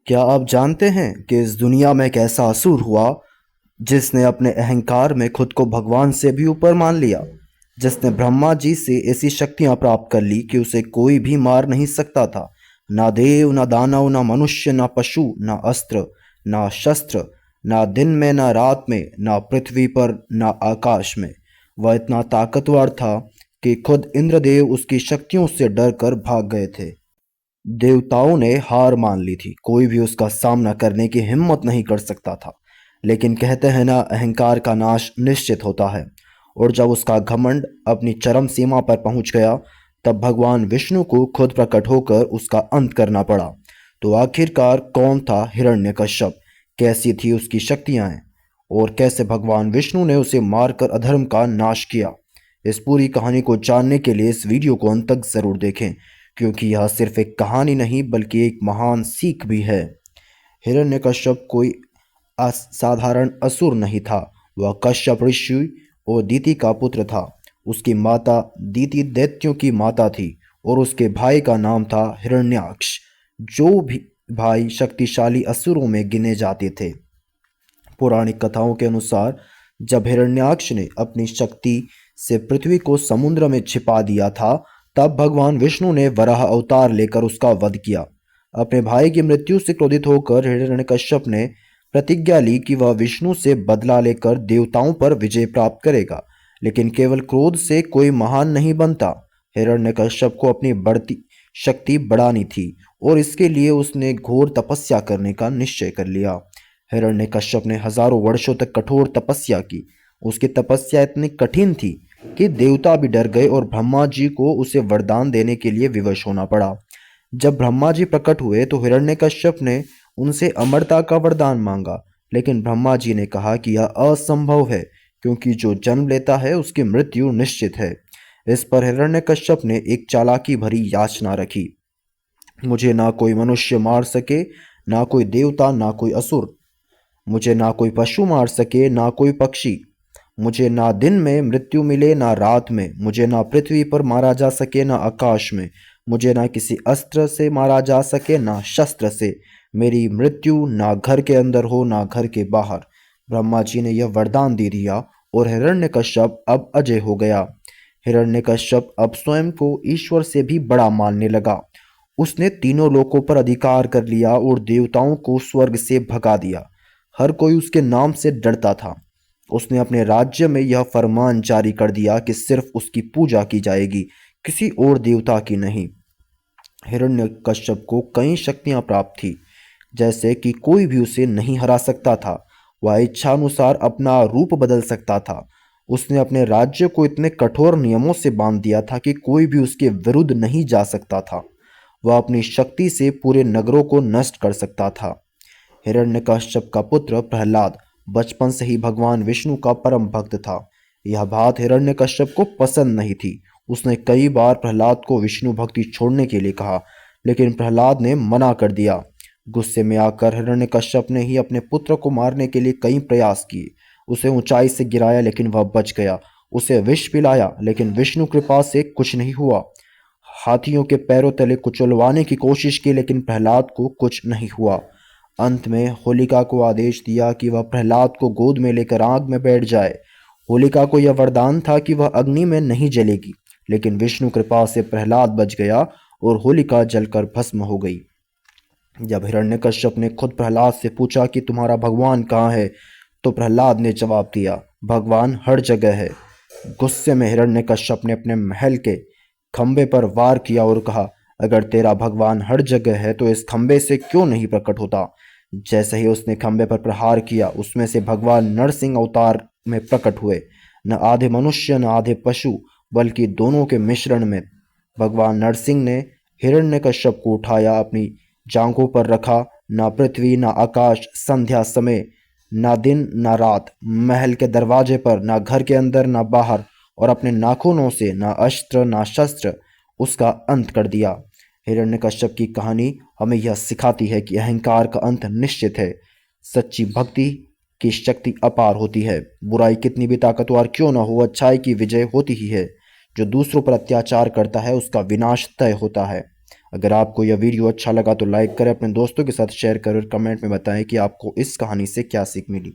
क्या आप जानते हैं कि इस दुनिया में एक ऐसा असुर हुआ जिसने अपने अहंकार में खुद को भगवान से भी ऊपर मान लिया, जिसने ब्रह्मा जी से ऐसी शक्तियां प्राप्त कर ली कि उसे कोई भी मार नहीं सकता था। ना देव, ना दानव, ना मनुष्य, ना पशु, ना अस्त्र, ना शस्त्र, ना दिन में, ना रात में, ना पृथ्वी पर, ना आकाश में। वह इतना ताकतवर था कि खुद इंद्रदेव उसकी शक्तियों से डरकर भाग गए थे। देवताओं ने हार मान ली थी, कोई भी उसका सामना करने की हिम्मत नहीं कर सकता था। लेकिन कहते हैं ना, अहंकार का नाश निश्चित होता है। और जब उसका घमंड अपनी चरम सीमा पर पहुंच गया, तब भगवान विष्णु को खुद प्रकट होकर उसका अंत करना पड़ा। तो आखिरकार कौन था हिरण्यकश्यप, कैसी थी उसकी शक्तियां, और कैसे भगवान विष्णु ने उसे मारकर अधर्म का नाश किया? इस पूरी कहानी को जानने के लिए इस वीडियो को अंत तक जरूर देखें, क्योंकि यह सिर्फ एक कहानी नहीं बल्कि एक महान सीख भी है। हिरण्यकश्यप कोई असाधारण असुर नहीं था। वह कश्यप ऋषि और दीति का पुत्र था। उसकी माता दीति दैत्यों की माता थी और उसके भाई का नाम था हिरण्याक्ष, जो भी भाई शक्तिशाली असुरों में गिने जाते थे। पौराणिक कथाओं के अनुसार जब हिरण्याक्ष ने अपनी शक्ति से पृथ्वी को समुद्र में छिपा दिया था, तब भगवान विष्णु ने वराह अवतार लेकर उसका वध किया। अपने भाई की मृत्यु से क्रोधित होकर हिरण्यकश्यप ने प्रतिज्ञा ली कि वह विष्णु से बदला लेकर देवताओं पर विजय प्राप्त करेगा। लेकिन केवल क्रोध से कोई महान नहीं बनता। हिरण्यकश्यप को अपनी बढ़ती शक्ति बढ़ानी थी और इसके लिए उसने घोर तपस्या करने का निश्चय कर लिया। हिरण्यकश्यप ने हजारों वर्षों तक कठोर तपस्या की। उसकी तपस्या इतनी कठिन थी कि देवता भी डर गए और ब्रह्मा जी को उसे वरदान देने के लिए विवश होना पड़ा। जब ब्रह्मा जी प्रकट हुए तो हिरण्यकश्यप ने उनसे अमरता का वरदान मांगा, लेकिन ब्रह्मा जी ने कहा कि यह असंभव है, क्योंकि जो जन्म लेता है उसकी मृत्यु निश्चित है। इस पर हिरण्यकश्यप ने एक चालाकी भरी याचना रखी। मुझे ना कोई मनुष्य मार सके, ना कोई देवता, ना कोई असुर। मुझे ना कोई पशु मार सके, ना कोई पक्षी। मुझे ना दिन में मृत्यु मिले, ना रात में। मुझे ना पृथ्वी पर मारा जा सके, ना आकाश में। मुझे ना किसी अस्त्र से मारा जा सके, ना शस्त्र से। मेरी मृत्यु ना घर के अंदर हो, ना घर के बाहर। ब्रह्मा जी ने यह वरदान दे दिया और हिरण्यकश्यप अब अजय हो गया। हिरण्यकश्यप अब स्वयं को ईश्वर से भी बड़ा मानने लगा। उसने तीनों लोकों पर अधिकार कर लिया और देवताओं को स्वर्ग से भगा दिया। हर कोई उसके नाम से डरता था। उसने अपने राज्य में यह फरमान जारी कर दिया कि सिर्फ उसकी पूजा की जाएगी, किसी और देवता की नहीं। हिरण्यकश्यप को कई शक्तियां प्राप्त थी, जैसे कि कोई भी उसे नहीं हरा सकता था। वह इच्छानुसार अपना रूप बदल सकता था। उसने अपने राज्य को इतने कठोर नियमों से बांध दिया था कि कोई भी उसके विरुद्ध नहीं जा सकता था। वह अपनी शक्ति से पूरे नगरों को नष्ट कर सकता था। हिरण्यकश्यप का पुत्र प्रहलाद बचपन से ही भगवान विष्णु का परम भक्त था। यह बात हिरण्यकश्यप को पसंद नहीं थी। उसने कई बार प्रहलाद को विष्णु भक्ति छोड़ने के लिए कहा, लेकिन प्रहलाद ने मना कर दिया। गुस्से में आकर हिरण्यकश्यप ने ही अपने पुत्र को मारने के लिए कई प्रयास किए। उसे ऊंचाई से गिराया, लेकिन वह बच गया। उसे विष पिलाया, लेकिन विष्णु कृपा से कुछ नहीं हुआ। हाथियों के पैरों तले कुचलवाने की कोशिश की, लेकिन प्रहलाद को कुछ नहीं हुआ। अंत में होलिका को आदेश दिया कि वह प्रहलाद को गोद में लेकर आग में बैठ जाए। होलिका को यह वरदान था कि वह अग्नि में नहीं जलेगी, लेकिन विष्णु कृपा से प्रहलाद बच गया और होलिका जलकर भस्म हो गई। जब हिरण्यकश्यप ने खुद प्रहलाद से पूछा कि तुम्हारा भगवान कहाँ है, तो प्रहलाद ने जवाब दिया, भगवान हर जगह है। गुस्से में हिरण्यकश्यप ने अपने महल के खंबे पर वार किया और कहा, अगर तेरा भगवान हर जगह है तो इस खंबे से क्यों नहीं प्रकट होता? जैसे ही उसने खंबे पर प्रहार किया, उसमें से भगवान नरसिंह अवतार में प्रकट हुए। न आधे मनुष्य न आधे पशु, बल्कि दोनों के मिश्रण में भगवान नरसिंह ने हिरण्यकश्यप को उठाया, अपनी जांघों पर रखा। ना पृथ्वी, ना आकाश, संध्या समय, ना दिन ना रात, महल के दरवाजे पर, ना घर के अंदर ना बाहर, और अपने नाखूनों से ना अस्त्र ना शस्त्र उसका अंत कर दिया। हिरण्यकश्यप की कहानी हमें यह सिखाती है कि अहंकार का अंत निश्चित है। सच्ची भक्ति की शक्ति अपार होती है। बुराई कितनी भी ताकतवर क्यों न हो, अच्छाई की विजय होती ही है। जो दूसरों पर अत्याचार करता है उसका विनाश तय होता है। अगर आपको यह वीडियो अच्छा लगा तो लाइक करें, अपने दोस्तों के साथ शेयर करें और कमेंट में बताएं कि आपको इस कहानी से क्या सीख मिली।